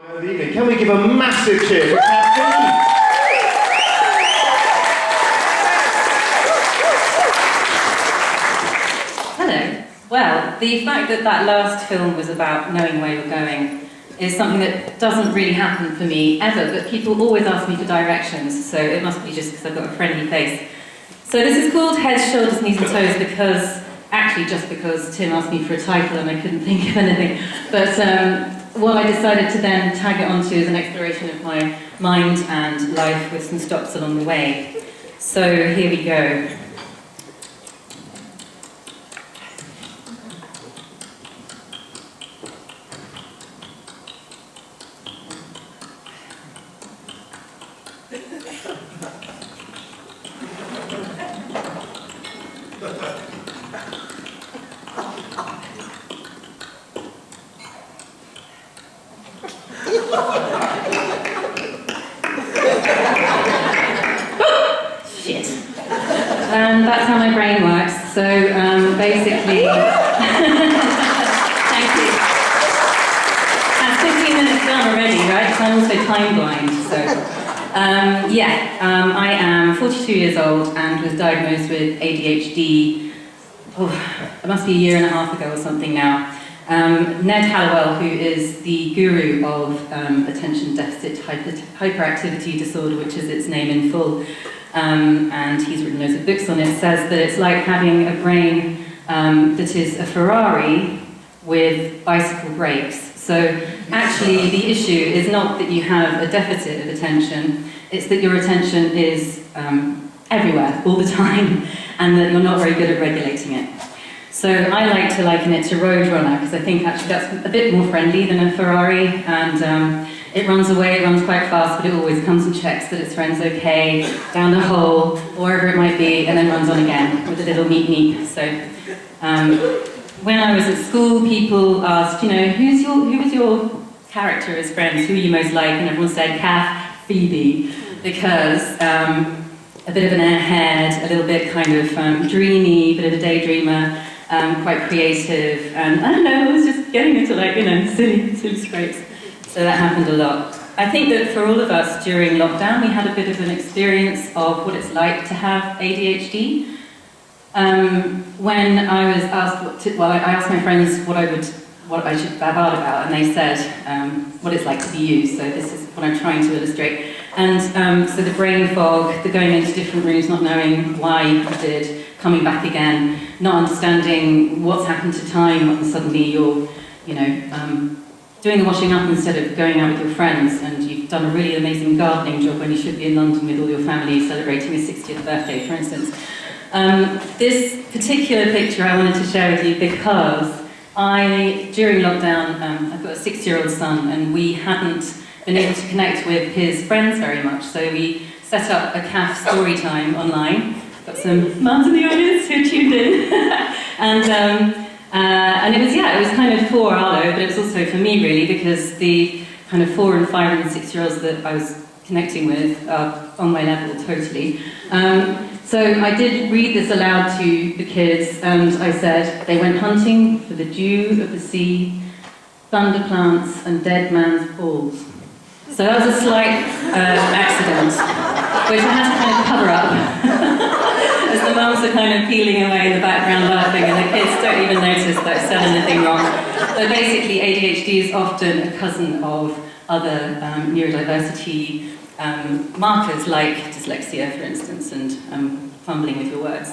Can we give a massive cheer for Fean? Hello. Well, the fact that that last film was about knowing where you're going is something that doesn't really happen for me ever, but people always ask me for directions, so it must be just because I've got a friendly face. So this is called Heads, Shoulders, Knees and Toes because, actually just because Tim asked me for a title and I couldn't think of anything, but what I decided to then tag it onto is an exploration of my mind and life with some stops along the way. So here we go. Shit. That's how my brain works. So basically, thank you. That's 15 minutes done already, right? So I'm also time blind. So I am 42 years old and was diagnosed with ADHD. It must be a year and a half ago or something now. Ned Hallowell, who is the guru of attention deficit hyperactivity disorder, which is its name in full, and he's written loads of books on it, says that it's like having a brain that is a Ferrari with bicycle brakes. So actually the issue is not that you have a deficit of attention, it's that your attention is everywhere, all the time, and that you're not very good at regulating it. So I like to liken it to Roadrunner, because I think actually that's a bit more friendly than a Ferrari, and it runs away, it runs quite fast, but it always comes and checks that its friend's okay, down the hole, or wherever it might be, and then runs on again with a little meep-meep. So when I was at school, people asked, who was your character as friends, who are you most like? And everyone said, Kath, Phoebe, because a bit of an airhead, a little bit kind of dreamy, bit of a daydreamer, quite creative, and I don't know, I was just getting into silly scrapes. So that happened a lot. I think that for all of us during lockdown, we had a bit of an experience of what it's like to have ADHD. When I was asked I asked my friends what I should bab out about, and they said what it's like to be you. So this is what I'm trying to illustrate. And so the brain fog, the going into different rooms, not knowing why you did, coming back again, not understanding what's happened to time when suddenly you're, doing the washing up instead of going out with your friends, and you've done a really amazing gardening job when you should be in London with all your family celebrating a 60th birthday, for instance. This particular picture I wanted to share with you because during lockdown, I've got a 6-year-old son, and we hadn't been able to connect with his friends very much, so we set up a CAF story time online. Got some mums in the audience who tuned in, and it was kind of for Arlo, but it was also for me really, because the kind of 4 and 5 and 6-year-olds that I was connecting with are on my level totally. So I did read this aloud to the kids, and I said, they went hunting for the dew of the sea, thunder plants and dead man's balls. So that was a slight accident, which I had to kind of cover up. As the mums are kind of peeling away in the background laughing, and the kids don't even notice that I've said anything wrong. So basically ADHD is often a cousin of other neurodiversity markers like dyslexia, for instance, and fumbling with your words.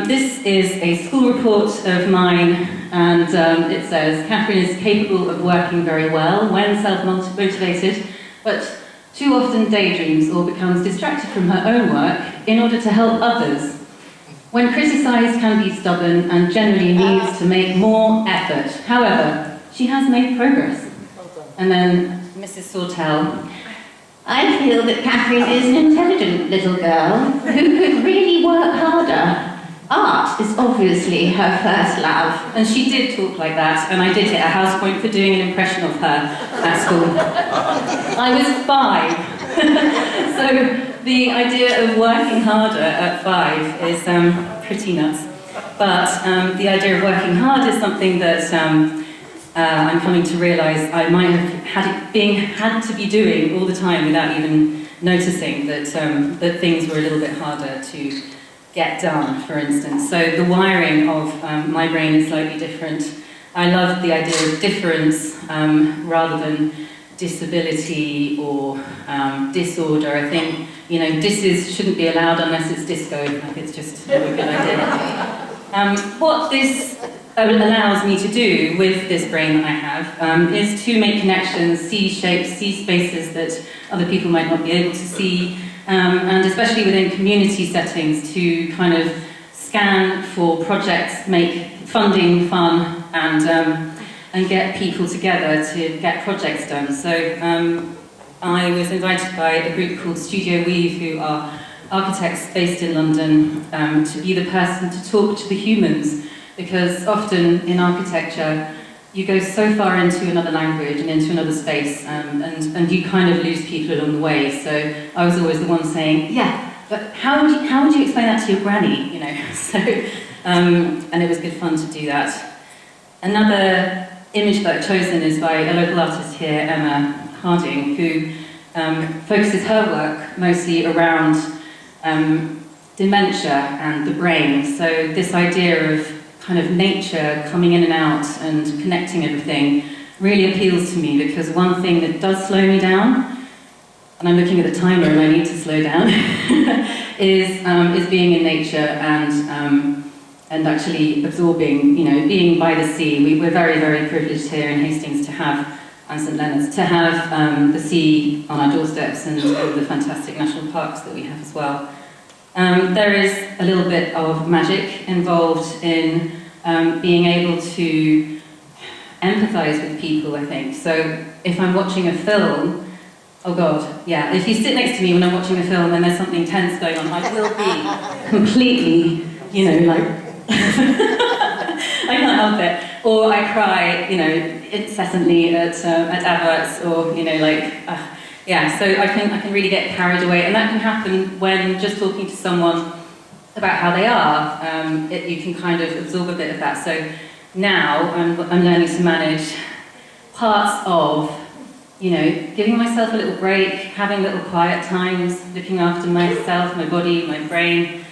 This is a school report of mine, and it says, Catherine is capable of working very well when self-motivated, but too often daydreams or becomes distracted from her own work in order to help others. When criticised, can be stubborn and generally needs to make more effort. However, she has made progress. And then Mrs. Sawtell, I feel that Catherine is an intelligent little girl who could really work harder. Art is obviously her first love. And she did talk like that, and I did get a house point for doing an impression of her at school. I was 5. So the idea of working harder at 5 is pretty nuts. But the idea of working hard is something that I'm coming to realise I might have had to be doing all the time without even noticing that, that things were a little bit harder to get done, for instance. So the wiring of my brain is slightly different. I love the idea of difference rather than disability or disorder. I think, you know, shouldn't be allowed unless it's disco. Like, it's just not a good idea. What this allows me to do with this brain that I have is to make connections, see shapes, see spaces that other people might not be able to see, and especially within community settings, to kind of scan for projects, make funding fun, and get people together to get projects done. So I was invited by a group called Studio Weave, who are architects based in London, to be the person to talk to the humans, because often in architecture you go so far into another language and into another space, and you kind of lose people along the way. So I was always the one saying, yeah, but how would you explain that to your granny, you know? So, and it was good fun to do that. Another image that I've chosen is by a local artist here, Emma Harding, who focuses her work mostly around dementia and the brain. So this idea of kind of nature coming in and out and connecting everything really appeals to me, because one thing that does slow me down, and I'm looking at the timer and I need to slow down, is being in nature and actually absorbing, you know, being by the sea. We're very, very privileged here in Hastings to have, and St Leonards, to have the sea on our doorsteps, and the fantastic national parks that we have as well. There is a little bit of magic involved in being able to empathise with people, I think. So if I'm watching a film, oh God, yeah, if you sit next to me when I'm watching a film and there's something tense going on, I will be completely, you know, like, I can't help it. Or I cry, you know, incessantly at adverts, or, you know, like, yeah, so I can really get carried away, and that can happen when just talking to someone about how they are. You can kind of absorb a bit of that. So now I'm learning to manage parts of, you know, giving myself a little break, having little quiet times, looking after myself, my body, my brain.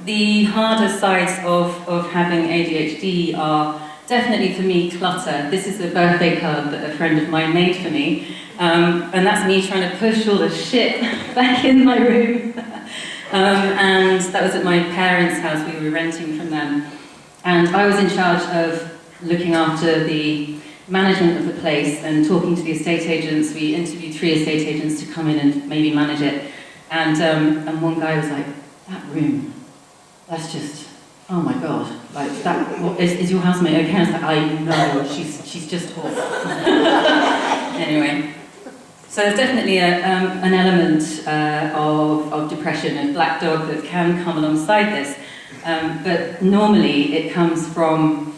The harder sides of having ADHD are definitely, for me, clutter. This is a birthday card that a friend of mine made for me. And that's me trying to push all the shit back in my room. And that was at my parents' house. We were renting from them. And I was in charge of looking after the management of the place and talking to the estate agents. We interviewed 3 estate agents to come in and maybe manage it. And one guy was like, that room, that's just, oh my God, like that, what, is your housemate okay? I was like, I know, she's just awful. Anyway. So there's definitely an element of depression and black dog that can come alongside this, but normally it comes from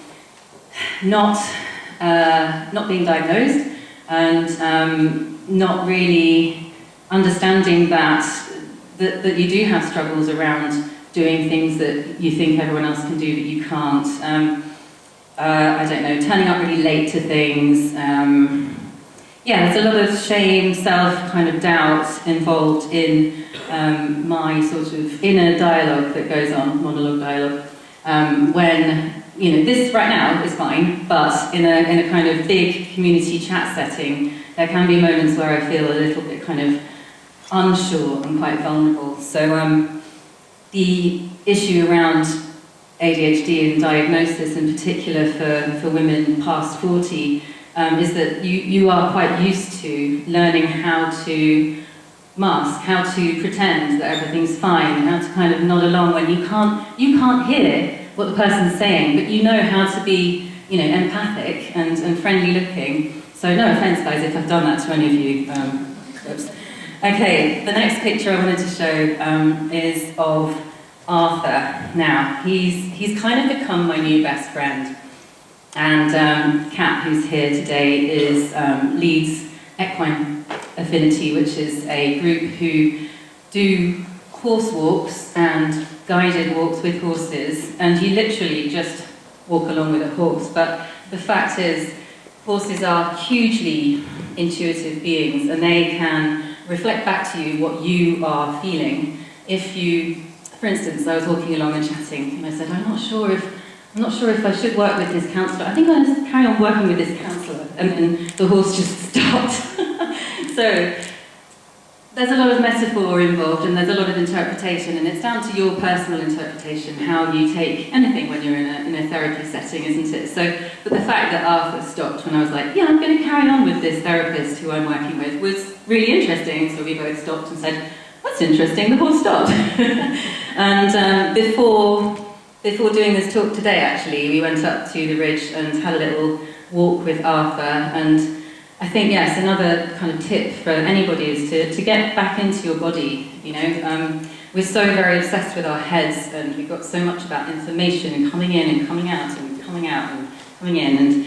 not being diagnosed and not really understanding that you do have struggles around doing things that you think everyone else can do but you can't. I don't know, turning up really late to things. Yeah, there's a lot of shame, self kind of doubt involved in my sort of inner dialogue that goes on, monologue dialogue, when, you know, this right now is fine, but in a kind of big community chat setting, there can be moments where I feel a little bit kind of unsure and quite vulnerable. So the issue around ADHD and diagnosis, in particular for women past 40, is that you are quite used to learning how to mask, how to pretend that everything's fine, how to kind of nod along when you can't hear what the person's saying, but you know how to be, you know, empathic and friendly looking. So no offence, guys, if I've done that to any of you. Oops. Okay, the next picture I wanted to show is of Arthur. Now, he's kind of become my new best friend. And Kat, who's here today, leads Equine Affinity, which is a group who do horse walks and guided walks with horses, and you literally just walk along with a horse. But the fact is, horses are hugely intuitive beings, and they can reflect back to you what you are feeling. If you, for instance, I was walking along and chatting, and I said, I'm not sure if I should work with this counsellor. I think I'll just carry on working with this counsellor. And then the horse just stopped. So there's a lot of metaphor involved, and there's a lot of interpretation, and it's down to your personal interpretation, how you take anything when you're in a therapy setting, isn't it? So, but the fact that Arthur stopped when I was like, yeah, I'm going to carry on with this therapist who I'm working with was really interesting. So we both stopped and said, that's interesting, the horse stopped. And before doing this talk today, actually, we went up to the ridge and had a little walk with Arthur, and I think, yes, another kind of tip for anybody is to get back into your body, you know. We're so very obsessed with our heads, and we've got so much about information and coming in and coming out and coming out and coming in, and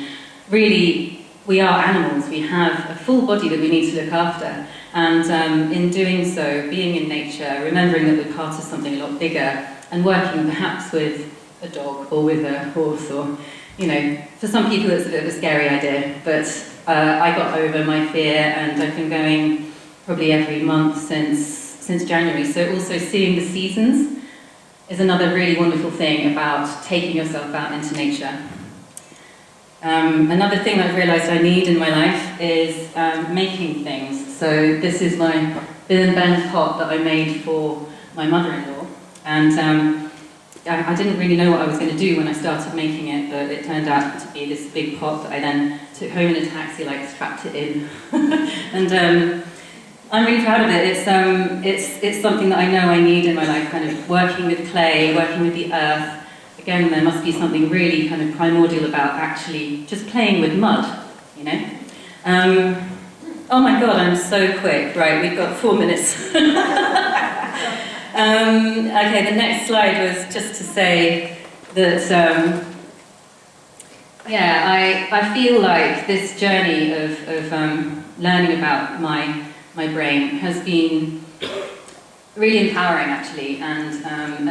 really, we are animals. We have a full body that we need to look after, and in doing so, being in nature, remembering that we're part of something a lot bigger, and working perhaps with a dog or with a horse, or, you know, for some people it's a bit of a scary idea, but I got over my fear, and I've been going probably every month since January. So also seeing the seasons is another really wonderful thing about taking yourself out into nature. Another thing that I've realised I need in my life is making things. So this is my Bill and Ben pot that I made for my mother-in-law, and I didn't really know what I was going to do when I started making it, but it turned out to be this big pot that I then took home in a taxi, like strapped it in, and I'm really proud of it. It's something that I know I need in my life, kind of working with clay, working with the earth. Again, there must be something really kind of primordial about actually just playing with mud, you know? Oh my God, I'm so quick. Right, we've got 4 minutes. Okay, the next slide was just to say that, yeah, I feel like this journey of learning about my brain has been really empowering, actually, and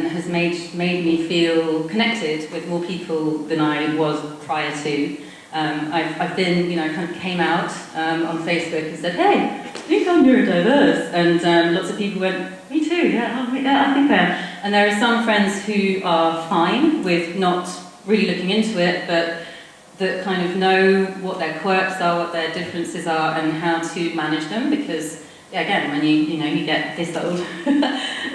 has made me feel connected with more people than I was prior to. I've been, you know, kind of came out on Facebook and said, hey, I think I'm neurodiverse, and lots of people went, me too, yeah, oh, yeah, I think I am. And there are some friends who are fine with not really looking into it, but that kind of know what their quirks are, what their differences are, and how to manage them, because, yeah, again, when you get this old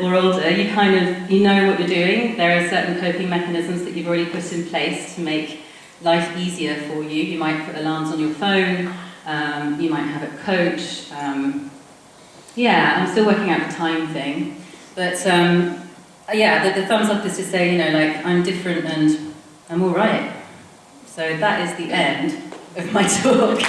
or older, you know what you're doing. There are certain coping mechanisms that you've already put in place to make life easier for you. You might put alarms on your phone, you might have a coach. Yeah, I'm still working out the time thing, but yeah, the thumbs up is to say, you know, like, I'm different and I'm all right. So that is the end of my talk.